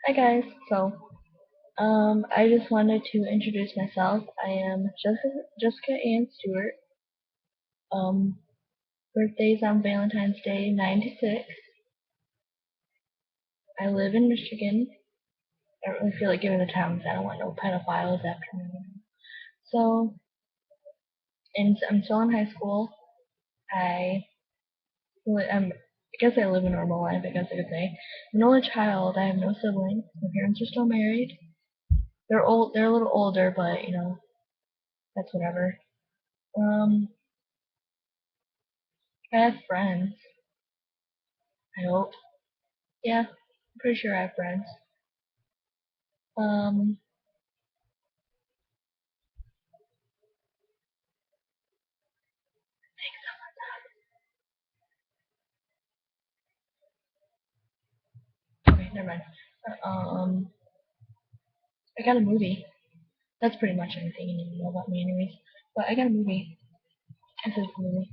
Hi guys. I just wanted to introduce myself. I am Jessica Stewart. Um, Birthday's on Valentine's Day, 96. I live in Michigan. I don't really feel like giving the towns. I don't want no pedophiles after me. So, and I'm still in high school. I, I guess I live a normal life. I guess I could say. I'm an only child. I have no siblings. My parents are still married. They're old. They're a little older, but that's whatever. Um, I have friends. I hope. Yeah, I'm pretty sure I have friends. Um, okay, never mind. Um, I got a movie. That's pretty much everything you need to know about me, anyways. But I got a movie. It's a movie.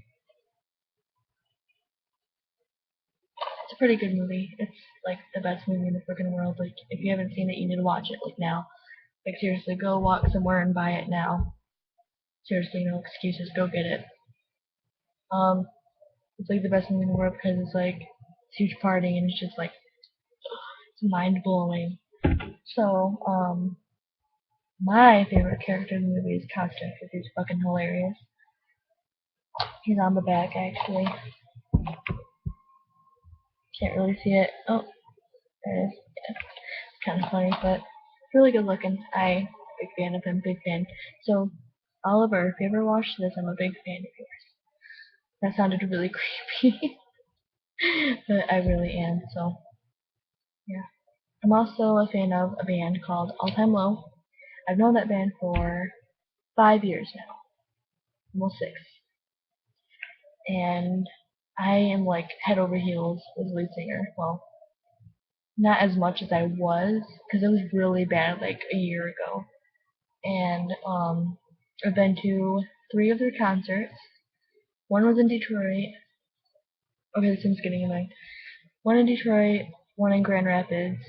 It's a pretty good movie. It's like the best movie in the freaking world. Like, if you haven't seen it, you need to watch it. Like now. Like seriously, go walk somewhere and buy it now. Seriously, no excuses. Go get it. Um, it's like the best movie in the world because it's like it's huge party and it's just like it's mind blowing. So, my favorite character in the movie is Constant because he's fucking hilarious. He's on the back actually. Can't really see it. Oh, there it is. Yeah, it's kind of funny, but really good looking. Big fan of him. Big fan. So, Oliver, if you ever watch this, I'm a big fan of yours. That sounded really creepy, but I really am. So, yeah. I'm also a fan of a band called All Time Low. I've known that band for 5 years now, almost six, and I am like head over heels with the lead singer. Well, not as much as I was because it was really bad like a year ago. And I've been to three of their concerts. One was in Detroit. Okay, this one's getting annoying. One in Detroit, one in Grand Rapids,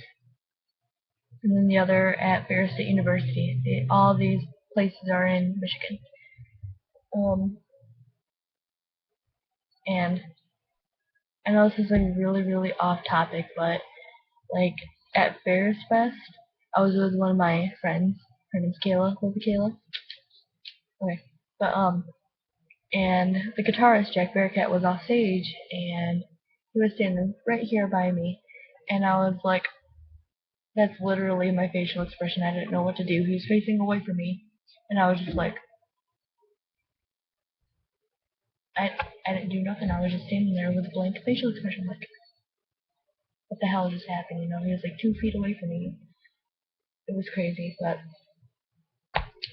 and then the other at Ferris State University. All these places are in Michigan. Um, and I know this is like really, really off topic, but like at Ferris Fest, I was with one of my friends. Her name's Kayla. Love you, Kayla. Okay, but and the guitarist Jack Bearcat was off stage, and he was standing right here by me, and I was like, that's literally my facial expression. I didn't know what to do. He was facing away from me, and I was just like, I I didn't do nothing. I was just standing there with a blank facial expression, like, what the hell just happened? He was like 2 feet away from me. It was crazy, but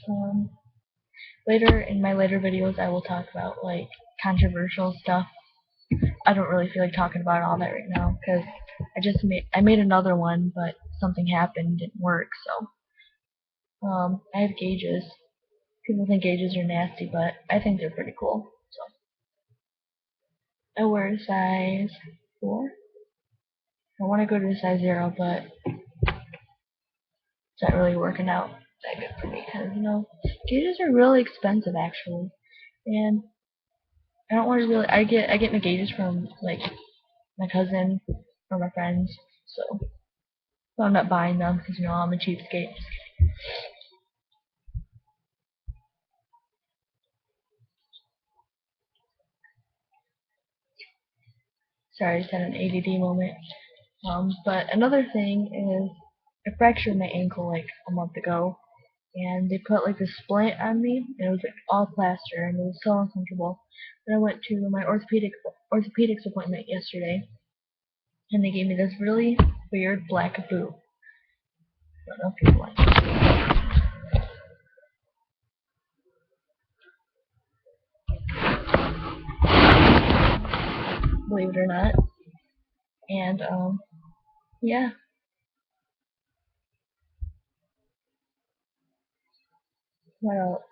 um, later in my later videos, I will talk about like controversial stuff. I don't really feel like talking about all that right now because I made another one, but something happened, didn't work. So I have gauges. People think gauges are nasty, but I think they're pretty cool. So I wear a size 4. I want to go to a size 0, but it's not really working out that good for me because gauges are really expensive actually, and I don't want to really. I get my gauges from like my cousin or my friends, so I'm not buying them because I'm a cheapskate. Sorry, I just had an ADD moment. But another thing is I fractured my ankle like a month ago, and they put like a splint on me, and it was like all plaster, and it was so uncomfortable. Then I went to my orthopedics appointment yesterday, and they gave me this really weird black boot. I don't know if you like it, believe it or not. And yeah, what else?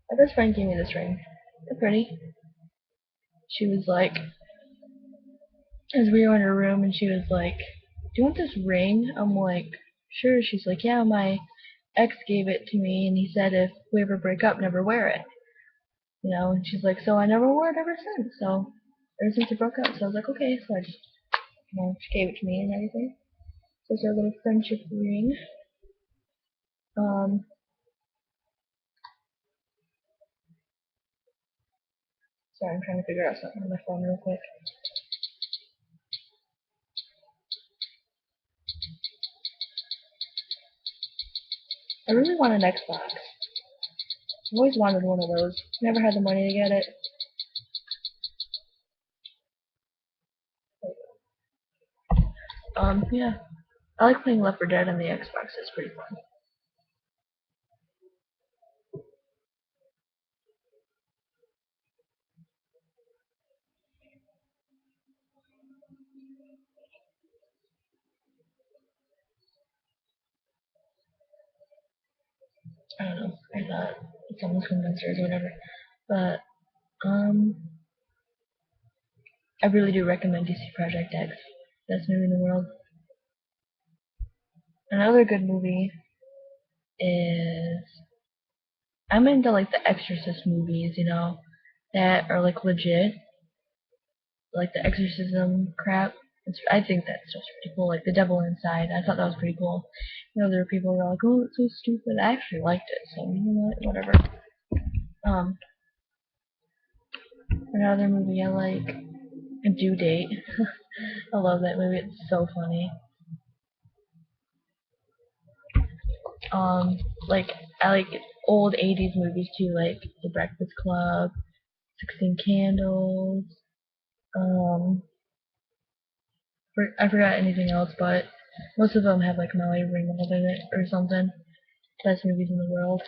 My best friend gave me this ring. It's pretty. She was like, As we were in her room, and she was like, "Do you want this ring?" I'm like, "Sure." She's like, "Yeah, my ex gave it to me, and he said if we ever break up, never wear it." And she's like, "So I never wore it ever since. So ever since we broke up." So I was like, "Okay." So I just, she gave it to me and everything. So it's our little friendship ring. Um, Sorry, I'm trying to figure out something on my phone real quick. I really want an Xbox. I've always wanted one of those. Never had the money to get it. Yeah. I like playing Left 4 Dead on the Xbox. It's pretty fun. I don't know. I thought someone's convinced her or whatever. But, I really do recommend you see Project X. Best movie in the world. Another good movie is I'm into like the Exorcist movies, that are like legit, like the exorcism crap. I think that stuff's pretty cool. Like The Devil Inside, I thought that was pretty cool. There were people who were like, "Oh, it's so stupid." I actually liked it, so you know what, whatever. Um, Another movie I like, Due Date. I love that movie. It's so funny. Like I like old '80s movies too, like The Breakfast Club, 16 Candles. Um, I forgot anything else, but most of them have like Molly Ringwald in it or something. Best movies in the world.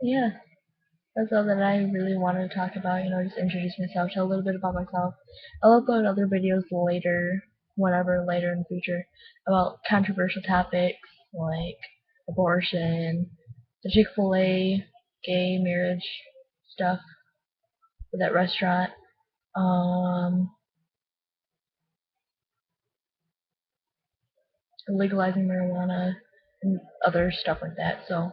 Yeah, that's all that I really wanted to talk about. Just introduce myself, tell a little bit about myself. I'll upload other videos later, whatever, later in the future, about controversial topics like abortion, the Chick-fil-A gay marriage stuff for that restaurant, um, legalizing marijuana, and other stuff like that. So,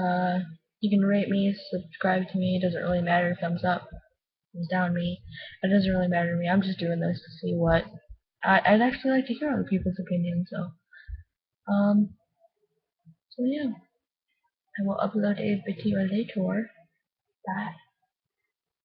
uh, you can rate me, subscribe to me. It doesn't really matter. Thumbs up, thumbs down me. It doesn't really matter to me. I'm just doing this to see what I'd actually like to hear other people's opinions. Um, so yeah, I will upload a video later. Bye.